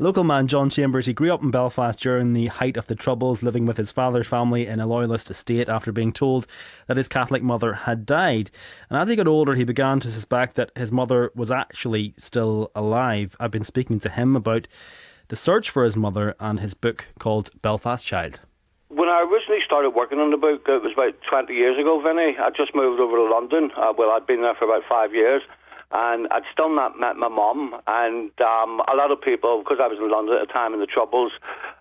Local man John Chambers, he grew up in Belfast during the height of the Troubles, living with his father's family in a loyalist estate after being told that his Catholic mother had died. And as he got older, he began to suspect that his mother was actually still alive. I've been speaking to him about the search for his mother and his book called Belfast Child. When I originally started working on the book, it was about 20 years ago, Vinny. I just moved over to London. I'd been there for about 5 years. And I'd still not met my mum, and a lot of people, because I was in London at the time and the Troubles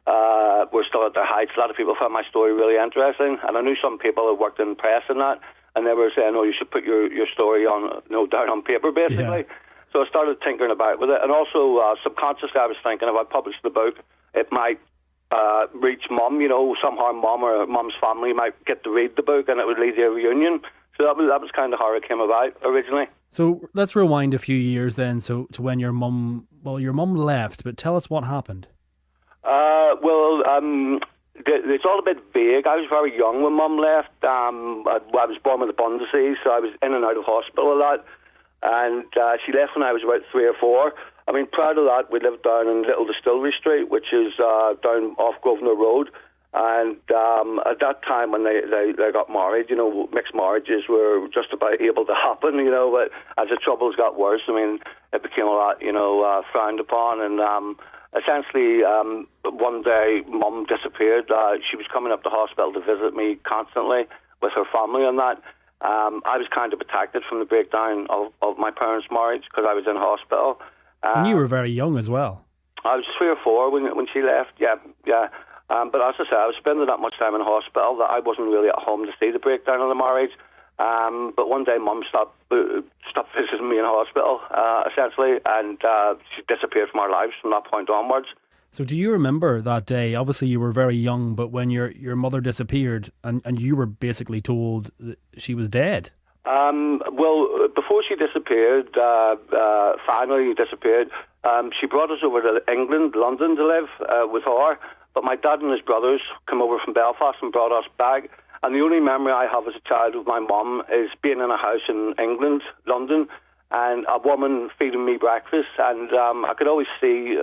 were still at their heights, a lot of people found my story really interesting, and I knew some people who worked in press and that, and they were saying, oh, you should put your story on, down on paper, basically. Yeah. So I started tinkering about with it, and also subconsciously I was thinking if I published the book, it might reach mum, somehow mum or mum's family might get to read the book, and it would lead to a reunion. So that was kind of how it came about originally. So let's rewind a few years then, to when your mum left, but tell us what happened. It's all a bit vague. I was very young when mum left. I was born with a bone disease, so I was in and out of hospital a lot. And she left when I was about 3 or 4. I mean, prior to that, we lived down in Little Distillery Street, which is down off Grosvenor Road. And at that time when they got married, mixed marriages were just about able to happen, but as the Troubles got worse, I mean, it became a lot, frowned upon. And essentially, one day, Mum disappeared. She was coming up to hospital to visit me constantly with her family and that. I was kind of protected from the breakdown of my parents' marriage because I was in hospital. And you were very young as well. I was 3 or 4 when she left, yeah. But as I said, I was spending that much time in hospital that I wasn't really at home to see the breakdown of the marriage. But one day, Mum stopped visiting me in hospital, essentially, and she disappeared from our lives from that point onwards. So do you remember that day? Obviously, you were very young, but when your mother disappeared and you were basically told that she was dead. Before she disappeared, finally disappeared, she brought us over to England, London, to live with her. But my dad and his brothers came over from Belfast and brought us back. And the only memory I have as a child of my mum is being in a house in England, London, and a woman feeding me breakfast. And I could always see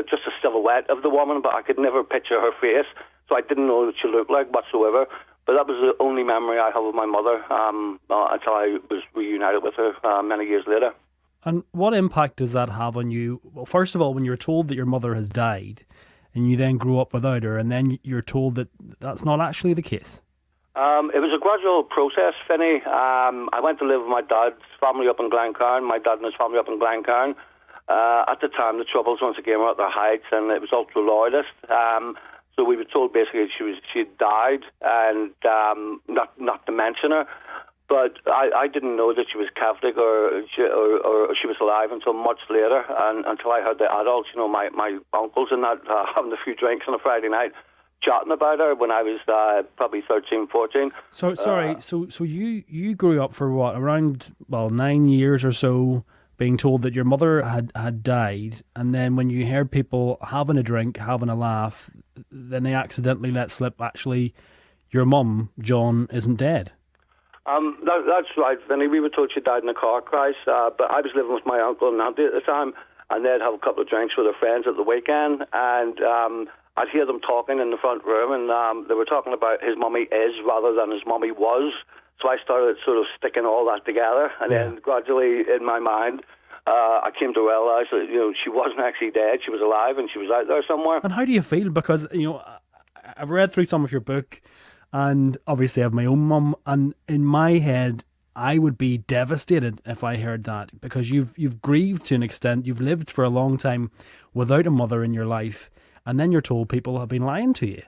just a silhouette of the woman, but I could never picture her face. So I didn't know what she looked like whatsoever. But that was the only memory I have of my mother until I was reunited with her many years later. And what impact does that have on you? Well, first of all, when you're told that your mother has died, and you then grew up without her, and then you're told that that's not actually the case? It was a gradual process, Finney. I went to live with my dad's family up in Glencairn, my dad and his family up in Glencairn. At the time, the Troubles once again were at their heights, and it was ultra-loyalist. So we were told basically she had died, and not to mention her. But I didn't know that she was Catholic or she was alive until much later, and until I heard the adults, my uncles and that, having a few drinks on a Friday night, chatting about her when I was probably 13, 14. So, sorry, so you grew up for what, around, 9 years or so, being told that your mother had died, and then when you heard people having a drink, having a laugh, then they accidentally let slip, actually, your mum, John, isn't dead. That's right, Vinny. We were told she died in a car crash, but I was living with my uncle and auntie at the time, and they'd have a couple of drinks with their friends at the weekend, and I'd hear them talking in the front room, and they were talking about his mummy is rather than his mummy was. So I started sort of sticking all that together, and then gradually in my mind, I came to realise that she wasn't actually dead; she was alive, and she was out there somewhere. And how do you feel? Because I've read through some of your book. And obviously I have my own mum, and in my head, I would be devastated if I heard that, because you've grieved to an extent, you've lived for a long time without a mother in your life, and then you're told people have been lying to you.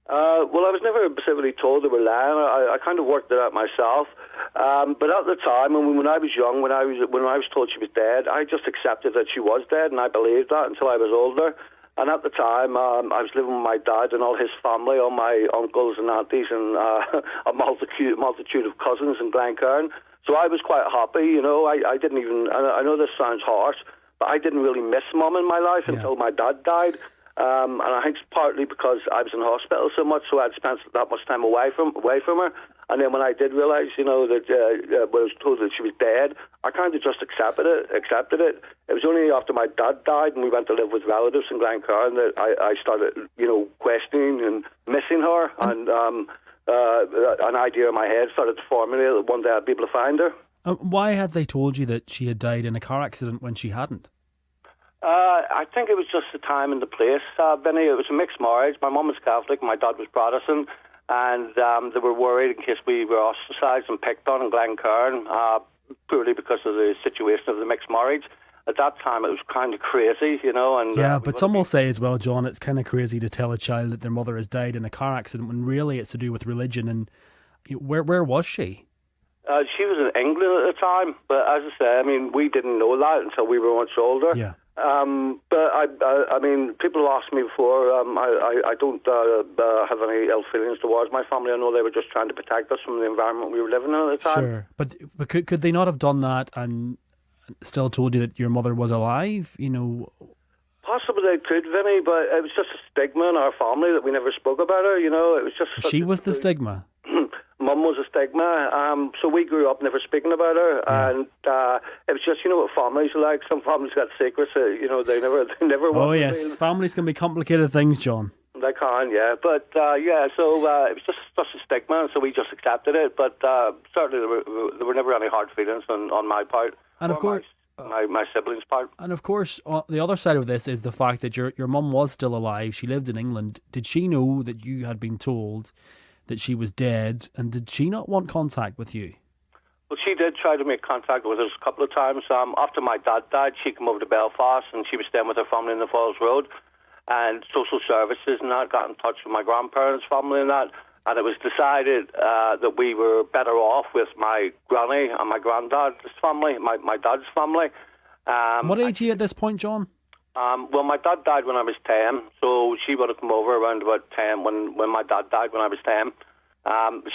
Well, I was never specifically told they were lying. I kind of worked it out myself. But at the time, when I was young, when I was told she was dead, I just accepted that she was dead, and I believed that until I was older. And at the time, I was living with my dad and all his family, all my uncles and aunties, and a multitude of cousins in Glencairn. So I was quite happy, I didn't even, I know this sounds harsh, but I didn't really miss Mum in my life until my dad died. And I think it's partly because I was in hospital so much, so I'd spent that much time away from her. And then when I did realise, that when I was told that she was dead, I kind of just accepted it. It was only after my dad died and we went to live with relatives in Glencairn that I started, questioning and missing her, and an idea in my head started to formulate that one day I'd be able to find her. Why had they told you that she had died in a car accident when she hadn't? I think it was just the time and the place, Vinny. It was a mixed marriage. My mum was Catholic, my dad was Protestant, and they were worried in case we were ostracised and picked on in Glencairn, purely because of the situation of the mixed marriage. At that time, it was kind of crazy, And yeah, but some will say as well, John, it's kind of crazy to tell a child that their mother has died in a car accident when really it's to do with religion. And where was she? She was in England at the time, but as I say, we didn't know that until we were much older. Yeah. But people have asked me before. I don't have any ill feelings towards my family. I know they were just trying to protect us from the environment we were living in at the time. Sure, but could they not have done that and still told you that your mother was alive? Possibly they could, Vinny, but it was just a stigma in our family that we never spoke about her. It was just she was the stigma. Mum was a stigma, so we grew up never speaking about her, and it was just, what families are like. Some families got secrets, they never. Oh yes, families can be complicated things, John. They can, yeah, but so it was just a stigma, and so we just accepted it. But certainly there were never any hard feelings on my part, and of course. My siblings' part. And of course, the other side of this is the fact that your mum was still alive. She lived in England. Did she know that you had been told that she was dead, and did she not want contact with you? Well, she did try to make contact with us a couple of times. After my dad died, she came over to Belfast, and she was staying with her family in the Falls Road, and social services and that got in touch with my grandparents' family and that, and it was decided that we were better off with my granny and my granddad's family, my dad's family. What age are you at this point, John? Well, my dad died when I was 10, so she would have come over around about 10 when my dad died when I was 10.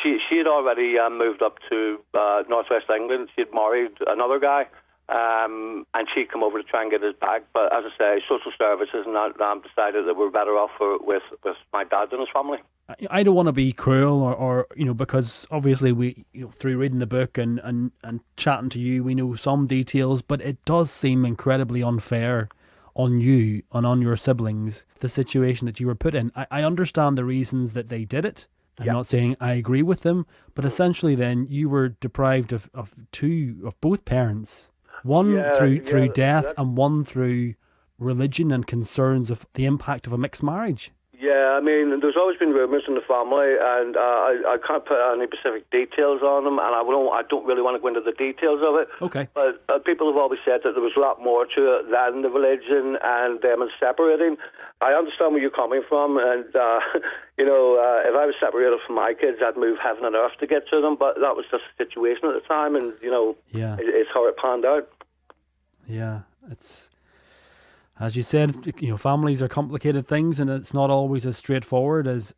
She had already moved up to northwest England. She had married another guy, and she'd come over to try and get us back. But as I say, social services and that decided that we were better off with my dad and his family. I don't want to be cruel or because obviously we, through reading the book and chatting to you, we know some details, but it does seem incredibly unfair on you and on your siblings, the situation that you were put in. I understand the reasons that they did it. I'm not saying I agree with them, but essentially then you were deprived of both parents. One through death and one through religion and concerns of the impact of a mixed marriage. Yeah, there's always been rumours in the family, and I can't put any specific details on them, and I don't really want to go into the details of it. Okay. But people have always said that there was a lot more to it than the religion and them separating. I understand where you're coming from, and if I was separated from my kids, I'd move heaven and earth to get to them. But that was just the situation at the time, and it's how it panned out. Yeah, it's. As you said, families are complicated things, and it's not always as straightforward as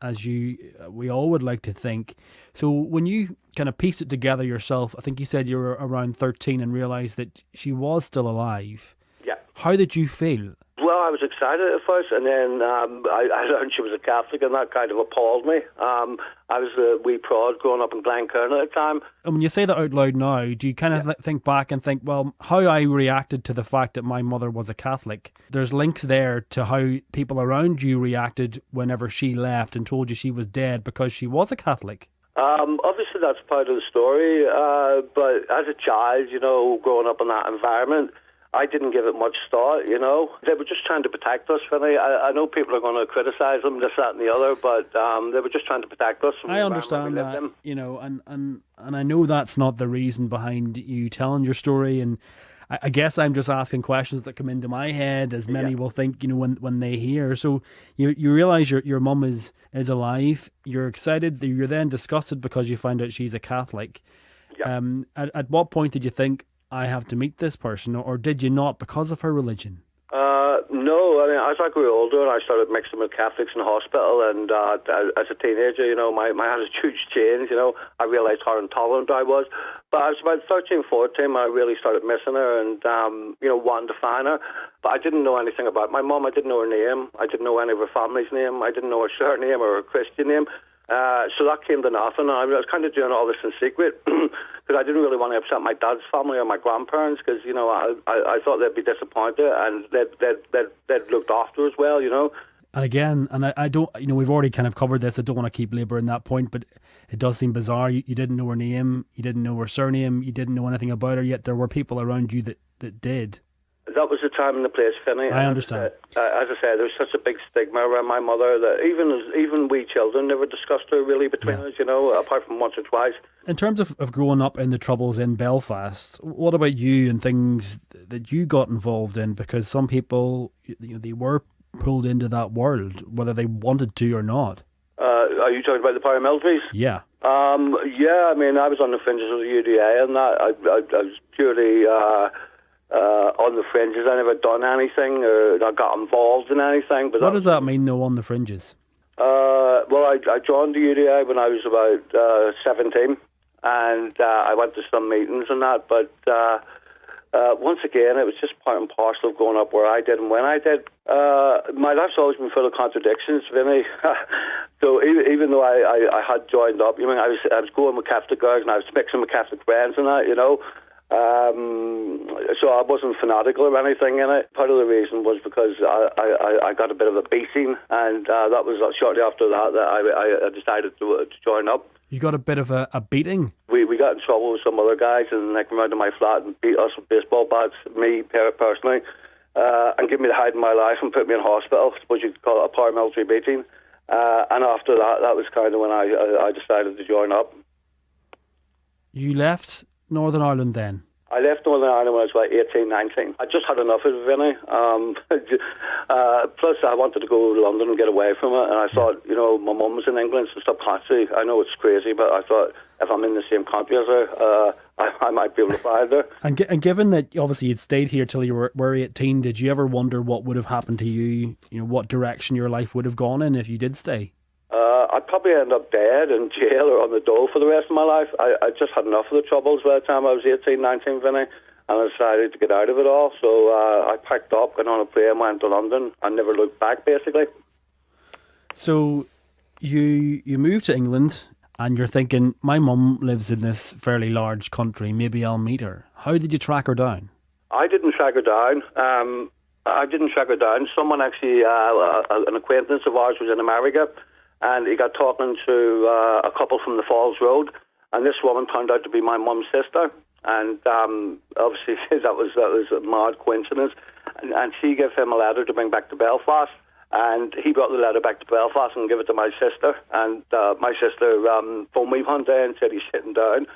we all would like to think. So when you kind of pieced it together yourself, I think you said you were around 13 and realised that she was still alive. Yeah. How did you feel? Well, I was excited at first, and then I learned she was a Catholic, and that kind of appalled me. I was a wee prod growing up in Glencairn at the time. And when you say that out loud now, do you kind of think back and think, well, how I reacted to the fact that my mother was a Catholic? There's links there to how people around you reacted whenever she left and told you she was dead because she was a Catholic. Obviously, that's part of the story, but as a child, growing up in that environment, I didn't give it much thought, They were just trying to protect us, really. I know people are going to criticise them, this, that and the other, but they were just trying to protect us from I understand that, and I know that's not the reason behind you telling your story, and I guess I'm just asking questions that come into my head, as many will think, when they hear. So you realise your mum is alive, you're excited, you're then disgusted because you find out she's a Catholic. Yeah. At what point did you think, I have to meet this person, or did you not because of her religion? No, as I grew older, I started mixing with Catholics in the hospital, and as a teenager, my attitudes changed, I realised how intolerant I was. But I was about 13, 14, I really started missing her and, wanting to find her. But I didn't know anything about my mum. I didn't know her name. I didn't know any of her family's name. I didn't know her surname or her Christian name. So that came to nothing. I was kind of doing all this in secret because I didn't really want to upset my dad's family or my grandparents because, I thought they'd be disappointed and they'd looked after as well, And again, and I don't, we've already kind of covered this. I don't want to keep labouring that point, but it does seem bizarre. You didn't know her name, you didn't know her surname, you didn't know anything about her, yet there were people around you that did. That was the time and the place, Finney. I understand. As I said, there was such a big stigma around my mother that even we children never discussed her really between us, apart from once or twice. In terms of growing up in the Troubles in Belfast, what about you and things that you got involved in? Because some people, they were pulled into that world, whether they wanted to or not. Are you talking about the paramilitaries? Yeah. Yeah, I mean, I was on the fringes of the UDA and that. I was purely on the fringes. I never done anything or I got involved in anything. But what does that mean, though, on the fringes? Well, I joined the UDA when I was about 17 and I went to some meetings and that, but once again, it was just part and parcel of growing up where I did and when I did. My life's always been full of contradictions, Vinny. So even though I had joined up, I was going with Catholic girls and I was mixing with Catholic friends and that, so I wasn't fanatical or anything in it. Part of the reason was because I got a bit of a beating, and that was shortly after that I decided to join up. You got a bit of a beating? We got in trouble with some other guys, and they came around to my flat and beat us with baseball bats, me personally, and gave me the hide of my life and put me in hospital. I suppose you could call it a paramilitary beating. And after that was kind of when I decided to join up. You left Northern Ireland then? I left Northern Ireland when I was about 18, 19. I just had enough of it, Vinny. Plus, I wanted to go to London and get away from it. And I thought, my mum was in England, so subconsciously, I know it's crazy, but I thought if I'm in the same country as her, I might be able to find her. And given that obviously you'd stayed here till you were 18, did you ever wonder what would have happened to you? What direction your life would have gone in if you did stay? I'd probably end up dead in jail or on the dole for the rest of my life. I just had enough of the troubles by the time I was 18, 19, Vinny, and I decided to get out of it all. So I packed up, got on a plane, went to London, and never looked back, basically. So you moved to England, and you're thinking, my mum lives in this fairly large country, maybe I'll meet her. How did you track her down? I didn't track her down. Someone actually, an acquaintance of ours was in America, and he got talking to a couple from the Falls Road, and this woman turned out to be my mum's sister, and obviously that was a mad coincidence, and she gave him a letter to bring back to Belfast, and he brought the letter back to Belfast and gave it to my sister, and my sister phoned me one day and said he's sitting down.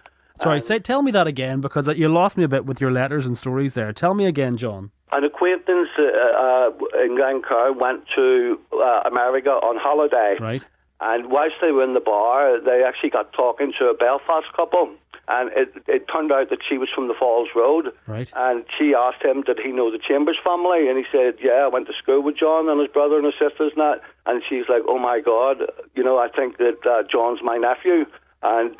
Sorry, tell me that again, because you lost me a bit with your letters and stories there. Tell me again, John. An acquaintance in Glencoe went to America on holiday. Right. And whilst they were in the bar, they actually got talking to a Belfast couple. And it turned out that she was from the Falls Road. Right. And she asked him, did he know the Chambers family? And he said, yeah, I went to school with John and his brother and his sisters and that. And she's like, oh my God, I think that John's my nephew. And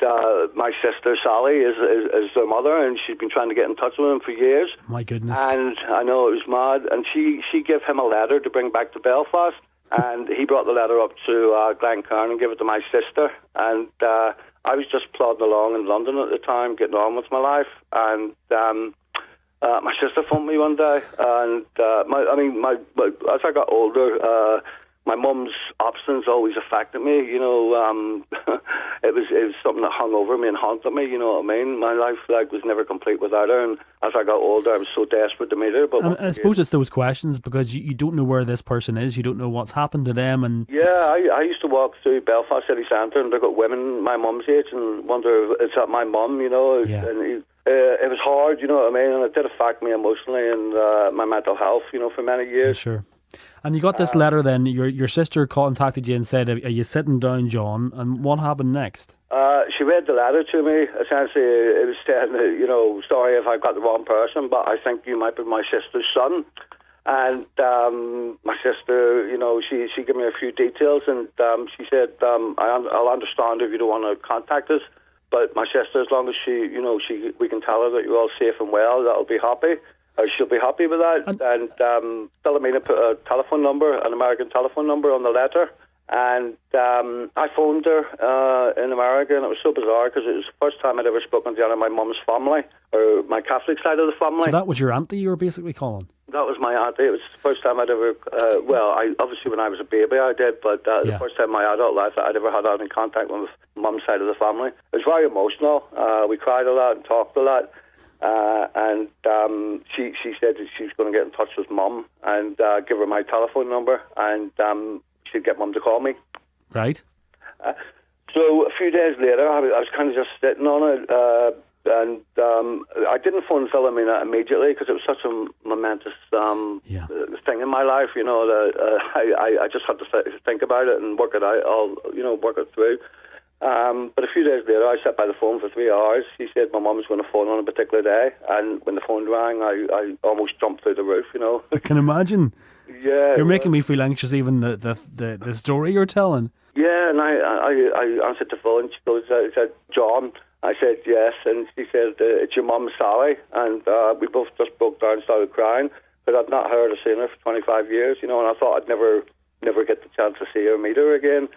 my sister Sally is their mother, and she's been trying to get in touch with him for years. My goodness. And I know it was mad. And she gave him a letter to bring back to Belfast, and he brought the letter up to Glencairn and gave it to my sister. And I was just plodding along in London at the time, getting on with my life. And my sister phoned me one day, and as I got older, my mum's absence always affected me, it was something that hung over me and haunted me, you know what I mean? My life was never complete without her, and as I got older I was so desperate to meet her. But I suppose it's those questions because you don't know where this person is, you don't know what's happened to them. And yeah, I used to walk through Belfast city centre and look at women my mum's age and wonder, is that my mum, Yeah. And it was hard, you know what I mean, and it did affect me emotionally and my mental health, for many years. Sure. And you got this letter then, your sister contacted you and said, are you sitting down, John? And what happened next? She read the letter to me. Essentially, it was saying, sorry if I got the wrong person, but I think you might be my sister's son. And my sister, she gave me a few details, and she said, I'll understand if you don't want to contact us, but my sister, as long as we can tell her that you're all safe and well, that'll be happy. She'll be happy with that. And Philomena put a telephone number, an American telephone number on the letter. And I phoned her in America, and it was so bizarre because it was the first time I'd ever spoken to any of my mum's family, or my Catholic side of the family. So that was your auntie you were basically calling? That was my auntie. It was the first time I'd ever, obviously when I was a baby I did, but the first time in my adult life that I'd ever had any contact with mum's side of the family. It was very emotional. We cried a lot and talked a lot. And she said that she was going to get in touch with mum and give her my telephone number, and she'd get mum to call me. Right. So a few days later, I was kind of just sitting on it, and I didn't phone Philomena immediately because it was such a momentous thing in my life. You know, I just had to think about it and work it out, work it through. But a few days later, I sat by the phone for 3 hours. She said my mum was going to phone on a particular day, and when the phone rang, I almost jumped through the roof. You know, I can imagine. Yeah, you're making me feel anxious. Even the story you're telling. Yeah, and I answered the phone. She goes, said, John. I said yes, and she said, it's your mum, Sally. And we both just broke down and started crying, because I'd not heard or seen her for 25 years, and I thought I'd never get the chance to see her or meet her again.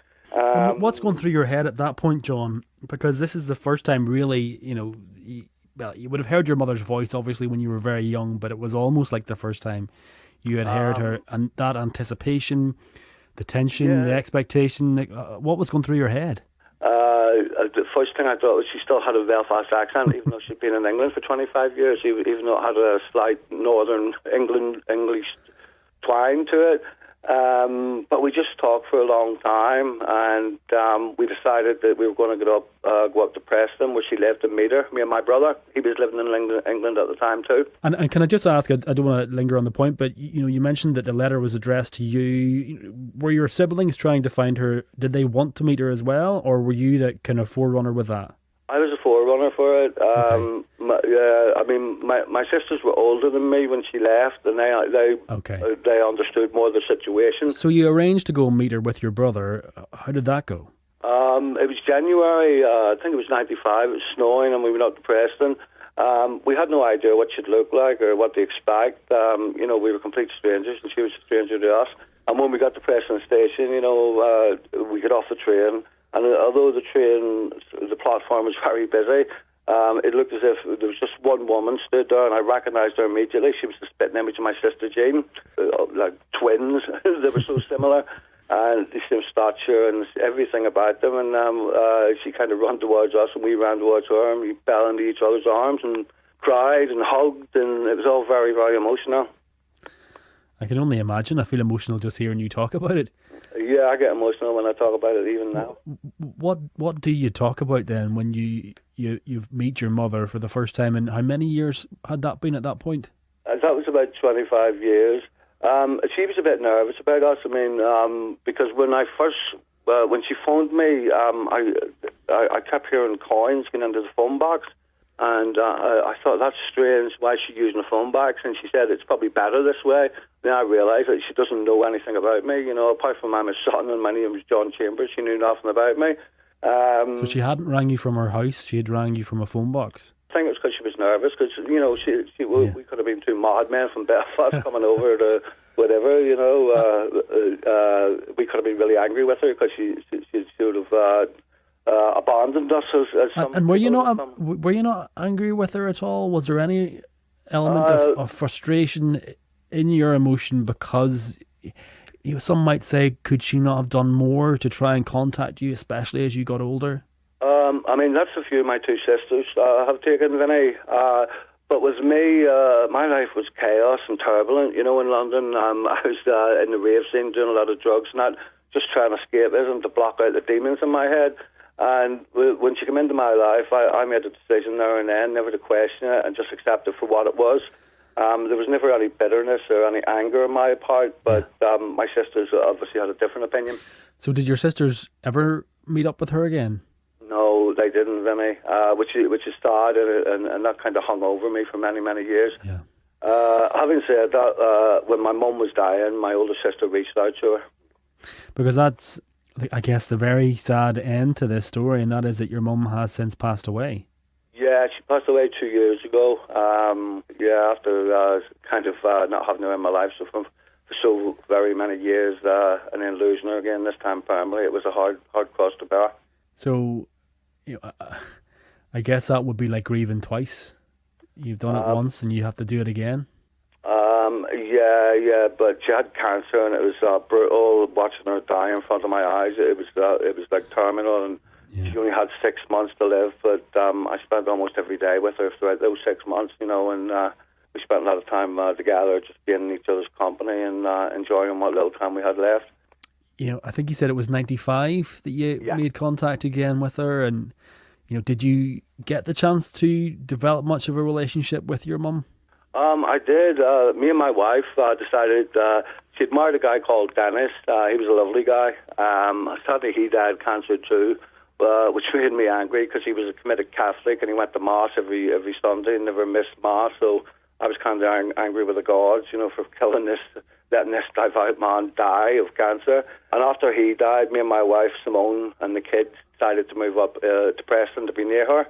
What's going through your head at that point, John? Because this is the first time really, you would have heard your mother's voice, obviously, when you were very young, but it was almost like the first time you had heard her, and that anticipation, the tension, the expectation, what was going through your head? The first thing I thought was she still had a Belfast accent, even though she'd been in England for 25 years, even though it had a slight northern English twang to it. But we just talked for a long time, and we decided that we were going to go up to Preston, where she lived, and meet her, me and my brother. He was living in England at the time too. And can I just ask, I don't want to linger on the point, but you mentioned that the letter was addressed to you. Were your siblings trying to find her? Did they want to meet her as well, or were you that kind of forerunner with that? I was a forerunner for it. Okay. My sisters were older than me when she left, and they understood more of the situation. So you arranged to go and meet her with your brother. How did that go? It was January, I think it was 95, it was snowing, and we went up to Preston. We had no idea what she'd look like or what to expect. We were complete strangers, and she was a stranger to us. And when we got to Preston Station, we got off the train, and although the platform was very busy, it looked as if there was just one woman stood there, and I recognised her immediately. She was the spitting image of my sister Jean, like twins. They were so similar, and the same stature and everything about them. And she kind of ran towards us, and we ran towards her, and we fell into each other's arms and cried and hugged, and it was all very, very emotional. I can only imagine. I feel emotional just hearing you talk about it. Yeah, I get emotional when I talk about it, even now. What do you talk about then when you meet your mother for the first time? And how many years had that been at that point? That was about 25 years. She was a bit nervous about us. Because when she phoned me, I kept hearing coins going into the phone box. And I thought, that's strange, why is she using a phone box? And she said, it's probably better this way. Then I realised that she doesn't know anything about me, apart from I'm a son and my name was John Chambers. She knew nothing about me. So she hadn't rang you from her house, she had rang you from a phone box? I think it was because she was nervous, because, we could have been two madmen from Belfast coming over to whatever, we could have been really angry with her because she sort of abandoned us as some. And were you not angry with her at all? Was there any element of frustration in your emotion because some might say, could she not have done more to try and contact you, especially as you got older? That's a few of my two sisters have taken, Vinny. But with me, my life was chaos and turbulent. In London, I was in the rave scene doing a lot of drugs and that, just trying to escapism to block out the demons in my head. And when she came into my life, I made a decision there and then never to question it and just accept it for what it was. There was never any bitterness or any anger on my part, but my sisters obviously had a different opinion. So did your sisters ever meet up with her again? No, they didn't, Vinny, which is sad, and that kind of hung over me for many, many years. Yeah. Having said that, when my mum was dying, my older sister reached out to her. Because that's, I guess, the very sad end to this story, and that is that your mum has since passed away. Yeah, she passed away 2 years ago. After kind of not having her in my life. So for for so very many years, and then losing her again this time permanently, it was a hard cross to bear. So, I guess that would be like grieving twice. You've done it once and you have to do it again. Yeah, but she had cancer, and it was brutal watching her die in front of my eyes. It was like terminal, and she only had 6 months to live. But I spent almost every day with her throughout those 6 months, and we spent a lot of time together, just being in each other's company and enjoying what little time we had left. I think you said it was 95 that you made contact again with her, and did you get the chance to develop much of a relationship with your mum? I did. Me and my wife decided she'd married a guy called Dennis. He was a lovely guy. Sadly, he died of cancer too, which made me angry because he was a committed Catholic and he went to Mass every Sunday and never missed Mass. So I was kind of angry with the gods, for letting this devout man die of cancer. And after he died, me and my wife, Simone, and the kids decided to move up to Preston to be near her.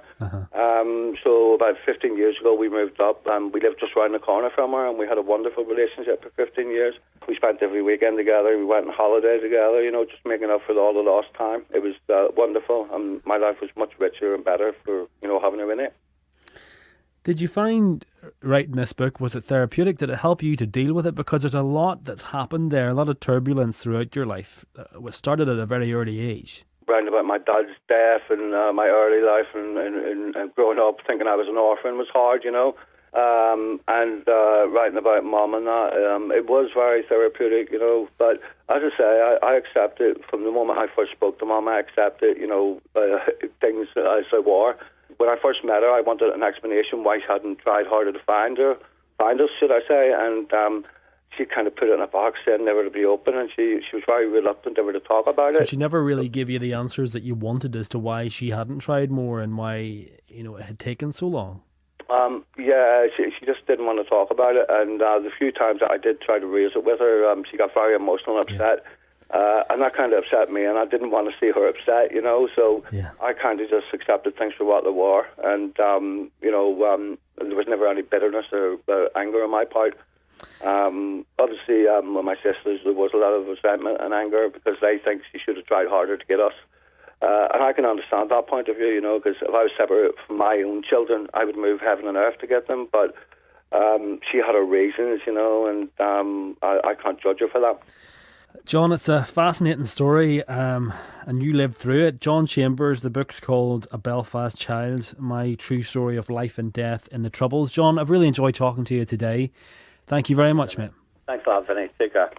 So about 15 years ago, we moved up, and we lived just around the corner from her, and we had a wonderful relationship for 15 years. We spent every weekend together. We went on holiday together, just making up for all the lost time. It was wonderful, and my life was much richer and better for, having her in it. Did you find writing this book, was it therapeutic? Did it help you to deal with it? Because there's a lot that's happened there, a lot of turbulence throughout your life. Was started at a very early age. Round about my dad's death and my early life and growing up thinking I was an orphan was hard, and writing about mum and that, it was very therapeutic, but as I say, I accept it from the moment I first spoke to mum. I accepted, things as they were. When I first met her, I wanted an explanation why she hadn't tried harder to find us, should I say, and she kind of put it in a box, said never to be open, and she was very reluctant ever to talk about it. So she never really gave you the answers that you wanted as to why she hadn't tried more and why, it had taken so long? She just didn't want to talk about it, and the few times that I did try to raise it with her, she got very emotional and upset. And that kind of upset me, and I didn't want to see her upset, so I kind of just accepted things for what they were, and, there was never any bitterness or anger on my part. Obviously, with my sisters, there was a lot of resentment and anger because they think she should have tried harder to get us. And I can understand that point of view, because if I was separate from my own children, I would move heaven and earth to get them, but she had her reasons, and I can't judge her for that. John, it's a fascinating story, and you lived through it. John Chambers, the book's called A Belfast Child, My True Story of Life and Death in the Troubles. John, I've really enjoyed talking to you today. Thank you very much, mate. Thanks a lot, Vinny. Take care.